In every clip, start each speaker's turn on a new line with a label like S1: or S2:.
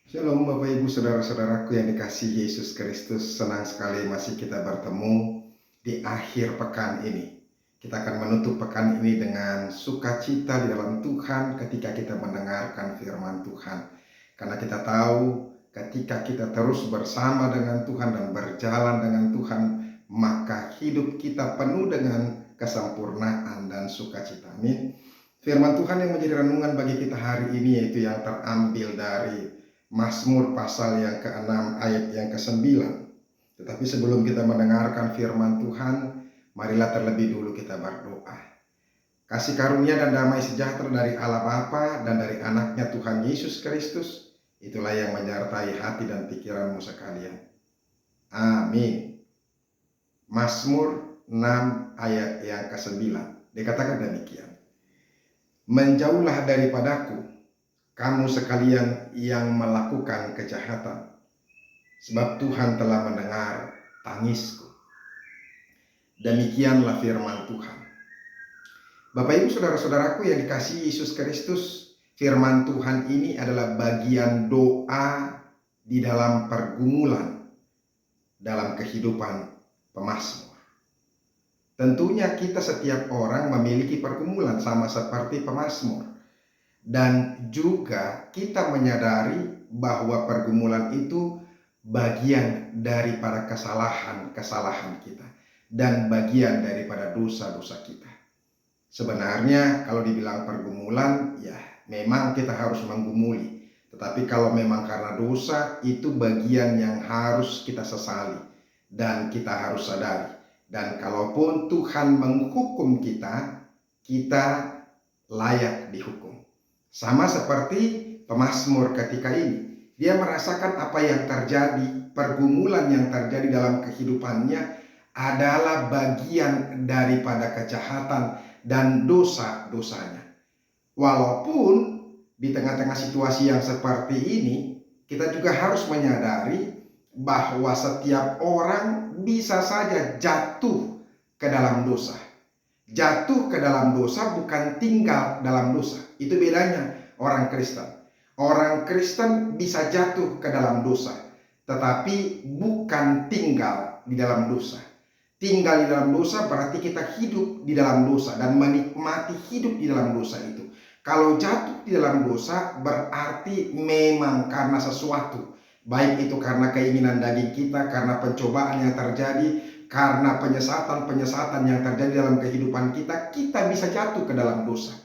S1: Shalom Bapak Ibu Saudara-saudaraku yang dikasihi Yesus Kristus. Senang sekali masih kita bertemu di akhir pekan ini. Kita akan menutup pekan ini dengan sukacita di dalam Tuhan ketika kita mendengarkan firman Tuhan. Karena kita tahu ketika kita terus bersama dengan Tuhan dan berjalan dengan Tuhan, maka hidup kita penuh dengan kesempurnaan dan sukacita. Amin. Firman Tuhan yang menjadi renungan bagi kita hari ini yaitu yang terambil dari Mazmur pasal yang ke-6 ayat yang ke-9. Tetapi sebelum kita mendengarkan firman Tuhan, marilah terlebih dulu kita berdoa. Kasih karunia dan damai sejahtera dari Allah Bapa dan dari anaknya Tuhan Yesus Kristus, itulah yang menyertai hati dan pikiranmu sekalian. Amin. Mazmur 6 ayat yang ke-9 dikatakan demikian. Menjauhlah daripadaku kamu sekalian yang melakukan kejahatan, sebab Tuhan telah mendengar tangisku. Demikianlah firman Tuhan. Bapak Ibu Saudara-saudaraku yang dikasihi Yesus Kristus, firman Tuhan ini adalah bagian doa di dalam pergumulan dalam kehidupan pemazmur. Tentunya kita setiap orang memiliki pergumulan sama seperti pemazmur. Dan juga kita menyadari bahwa pergumulan itu bagian daripada kesalahan-kesalahan kita dan bagian daripada dosa-dosa kita. Sebenarnya kalau dibilang pergumulan, ya memang kita harus menggumuli. Tetapi kalau memang karena dosa, itu bagian yang harus kita sesali dan kita harus sadari. Dan kalaupun Tuhan menghukum kita, kita layak dihukum. Sama seperti pemazmur ketika ini. Dia merasakan apa yang terjadi, pergumulan yang terjadi dalam kehidupannya adalah bagian daripada kejahatan dan dosa-dosanya. Walaupun di tengah-tengah situasi yang seperti ini, kita juga harus menyadari bahwa setiap orang bisa saja jatuh ke dalam dosa. Jatuh ke dalam dosa bukan tinggal dalam dosa. Itu bedanya orang Kristen. Orang Kristen bisa jatuh ke dalam dosa, tetapi bukan tinggal di dalam dosa. Tinggal di dalam dosa berarti kita hidup di dalam dosa dan menikmati hidup di dalam dosa itu. Kalau jatuh di dalam dosa berarti memang karena sesuatu. Baik itu karena keinginan daging kita, karena pencobaan yang terjadi, karena penyesatan yang terjadi dalam kehidupan kita, kita bisa jatuh ke dalam dosa.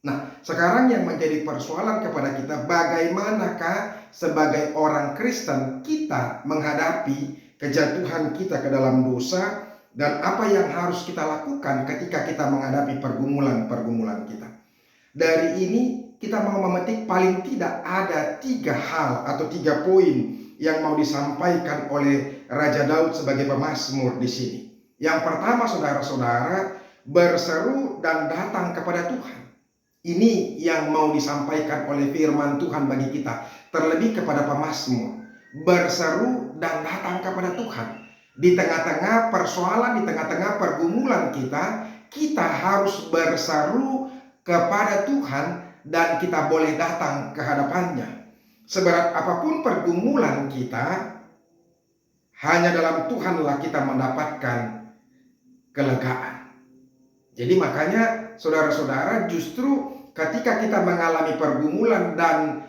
S1: Nah, sekarang yang menjadi persoalan kepada kita, bagaimanakah sebagai orang Kristen kita menghadapi kejatuhan kita ke dalam dosa dan apa yang harus kita lakukan ketika kita menghadapi pergumulan-pergumulan kita. Dari ini kita mau memetik paling tidak ada 3 hal atau 3 poin yang mau disampaikan oleh Raja Daud sebagai pemazmur di sini. Yang pertama, saudara-saudara, berseru dan datang kepada Tuhan. Ini yang mau disampaikan oleh firman Tuhan bagi kita, terlebih kepada pemazmur. Berseru dan datang kepada Tuhan. Di tengah-tengah persoalan, di tengah-tengah pergumulan kita, kita harus berseru kepada Tuhan dan kita boleh datang ke hadapannya. Seberat apapun pergumulan kita, hanya dalam Tuhanlah kita mendapatkan kelegaan. Jadi makanya saudara-saudara, justru ketika kita mengalami pergumulan dan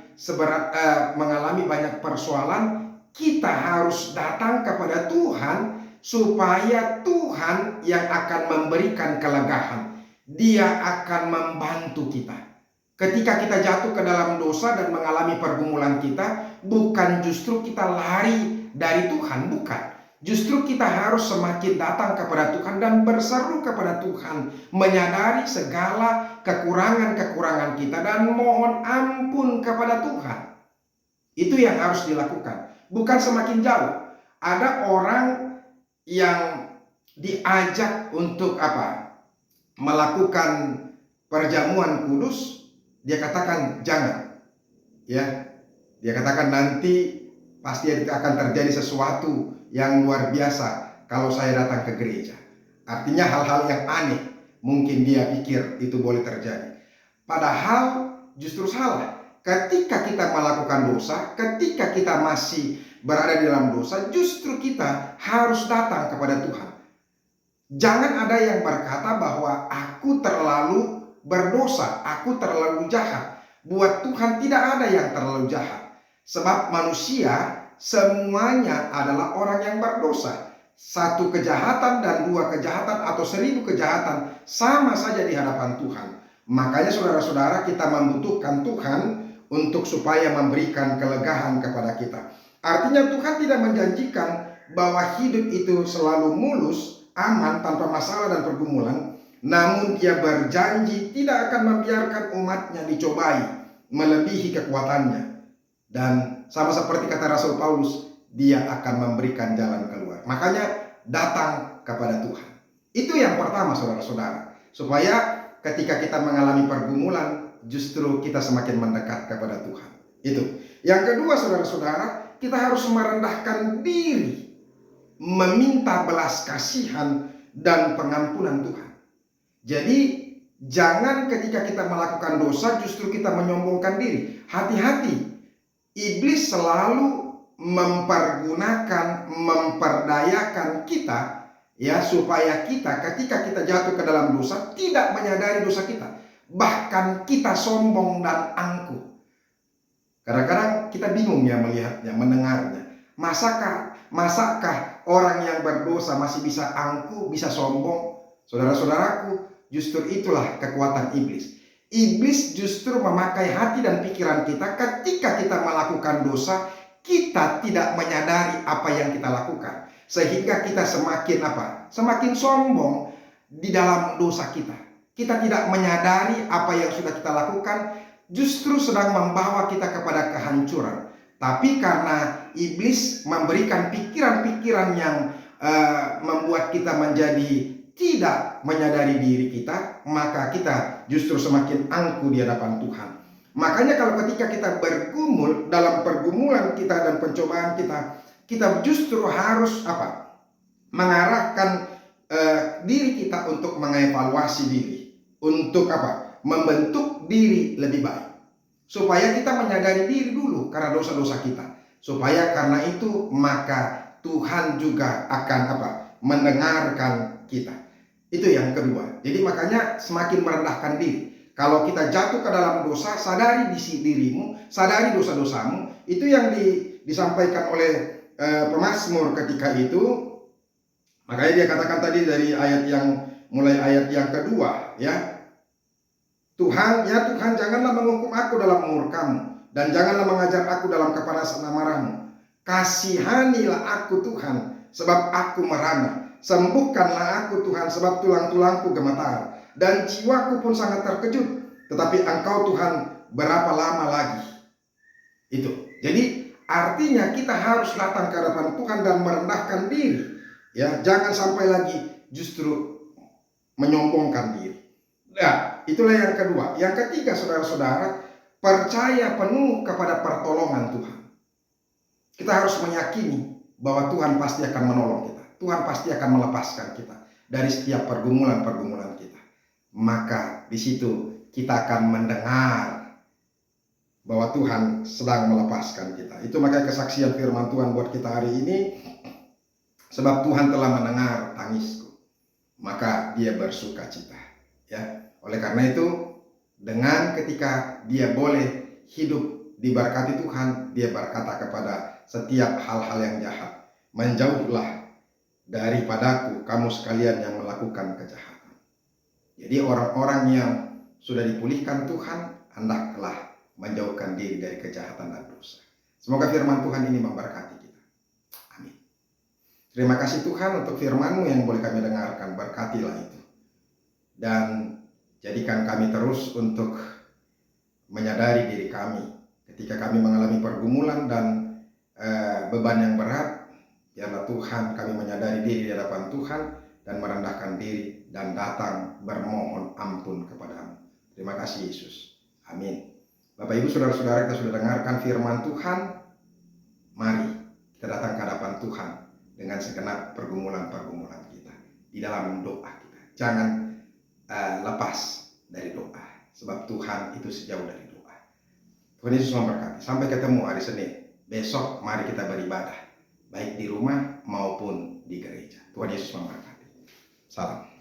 S1: mengalami banyak persoalan, kita harus datang kepada Tuhan supaya Tuhan yang akan memberikan kelegaan. Dia akan membantu kita. Ketika kita jatuh ke dalam dosa dan mengalami pergumulan kita, bukan justru kita lari dari Tuhan, bukan. Justru kita harus semakin datang kepada Tuhan dan berseru kepada Tuhan, menyadari segala kekurangan-kekurangan kita dan mohon ampun kepada Tuhan. Itu yang harus dilakukan, bukan semakin jauh. Ada orang yang diajak untuk melakukan perjamuan kudus, dia katakan jangan. Ya, dia katakan nanti pasti akan terjadi sesuatu yang luar biasa kalau saya datang ke gereja. Artinya hal-hal yang aneh mungkin dia pikir itu boleh terjadi. Padahal justru salah. ketika kita melakukan dosa, ketika kita masih berada di dalam dosa, justru kita harus datang kepada Tuhan. Jangan ada yang berkata bahwa aku terlalu berdosa, aku terlalu jahat. Buat Tuhan tidak ada yang terlalu jahat. Sebab manusia semuanya adalah orang yang berdosa. Satu kejahatan dan dua kejahatan atau 1000 kejahatan sama saja di hadapan Tuhan. Makanya saudara-saudara, kita membutuhkan Tuhan untuk supaya memberikan kelegaan kepada kita. Artinya Tuhan tidak menjanjikan bahwa hidup itu selalu mulus, aman, tanpa masalah dan pergumulan. Namun Dia berjanji tidak akan membiarkan umatnya dicobai melebihi kekuatannya. Dan sama seperti kata Rasul Paulus, Dia akan memberikan jalan keluar. Makanya datang kepada Tuhan. Itu yang pertama saudara-saudara. Supaya ketika kita mengalami pergumulan, justru kita semakin mendekat kepada Tuhan. Itu. Yang kedua saudara-saudara, kita harus merendahkan diri, meminta belas kasihan dan pengampunan Tuhan. Jadi jangan ketika kita melakukan dosa justru kita menyombongkan diri. Hati-hati. Iblis selalu memperdayakan kita, ya, supaya kita ketika kita jatuh ke dalam dosa tidak menyadari dosa kita. Bahkan kita sombong dan angkuh. Kadang-kadang kita bingung ya melihatnya, mendengarnya. Masakah orang yang berdosa masih bisa angkuh, bisa sombong? Saudara-saudaraku, justru itulah kekuatan iblis. Iblis justru memakai hati dan pikiran kita ketika kita melakukan dosa, kita tidak menyadari apa yang kita lakukan. Sehingga kita semakin sombong di dalam dosa kita. Kita tidak menyadari apa yang sudah kita lakukan, justru sedang membawa kita kepada kehancuran. Tapi karena iblis memberikan pikiran-pikiran yang membuat kita menjadi tidak menyadari diri kita, maka kita justru semakin angkuh di hadapan Tuhan. Makanya kalau ketika kita bergumul dalam pergumulan kita dan pencobaan kita justru harus mengarahkan diri kita untuk mengevaluasi diri, untuk membentuk diri lebih baik, supaya kita menyadari diri dulu karena dosa-dosa kita, supaya karena itu maka Tuhan juga akan mendengarkan kita. Itu yang kedua. Jadi makanya semakin merendahkan diri. Kalau kita jatuh ke dalam dosa, sadari dirimu, sadari dosa-dosamu. Itu yang disampaikan oleh pemazmur ketika itu. Makanya dia katakan tadi dari mulai ayat yang kedua, ya. Tuhan janganlah menghukum aku dalam murka-Mu, dan janganlah mengajar aku dalam kepanasan amarah-Mu. Kasihanilah aku Tuhan, sebab aku merana. Sembuhkanlah aku Tuhan, sebab tulang-tulangku gemetar dan jiwaku pun sangat terkejut. Tetapi Engkau Tuhan, berapa lama lagi? Itu. Jadi artinya kita harus datang ke hadapan Tuhan dan merendahkan diri. Ya, jangan sampai lagi justru menyombongkan diri. Nah, itulah yang kedua. Yang ketiga saudara-saudara, percaya penuh kepada pertolongan Tuhan. Kita harus meyakini bahwa Tuhan pasti akan menolong kita. Tuhan pasti akan melepaskan kita dari setiap pergumulan-pergumulan kita. Maka di situ kita akan mendengar bahwa Tuhan sedang melepaskan kita. Itu makanya kesaksian firman Tuhan buat kita hari ini. Sebab Tuhan telah mendengar tangisku, maka Dia bersuka cita. Ya, oleh karena itu, dengan ketika dia boleh hidup diberkati Tuhan, dia berkata kepada setiap hal-hal yang jahat, menjauhlah daripadaku kamu sekalian yang melakukan kejahatan. Jadi orang-orang yang sudah dipulihkan Tuhan, hendaklah menjauhkan diri dari kejahatan dan dosa. Semoga firman Tuhan ini memberkati kita. Amin. Terima kasih Tuhan untuk firman-Mu yang boleh kami dengarkan. Berkatilah itu. Dan jadikan kami terus untuk menyadari diri kami ketika kami mengalami pergumulan dan beban yang berat. Biarlah Tuhan kami menyadari diri di hadapan Tuhan dan merendahkan diri dan datang bermohon ampun kepada-Mu. Terima kasih Yesus. Amin. Bapak Ibu saudara-saudara, kita sudah dengarkan firman Tuhan. Mari kita datang ke hadapan Tuhan dengan segenap pergumulan-pergumulan kita di dalam doa kita. Jangan lepas dari doa, sebab Tuhan itu sejauh dari doa. Tuhan Yesus memberkati. Sampai ketemu hari Senin. Besok mari kita beribadah, baik di rumah maupun di gereja. Tuhan Yesus memberkati. Salam.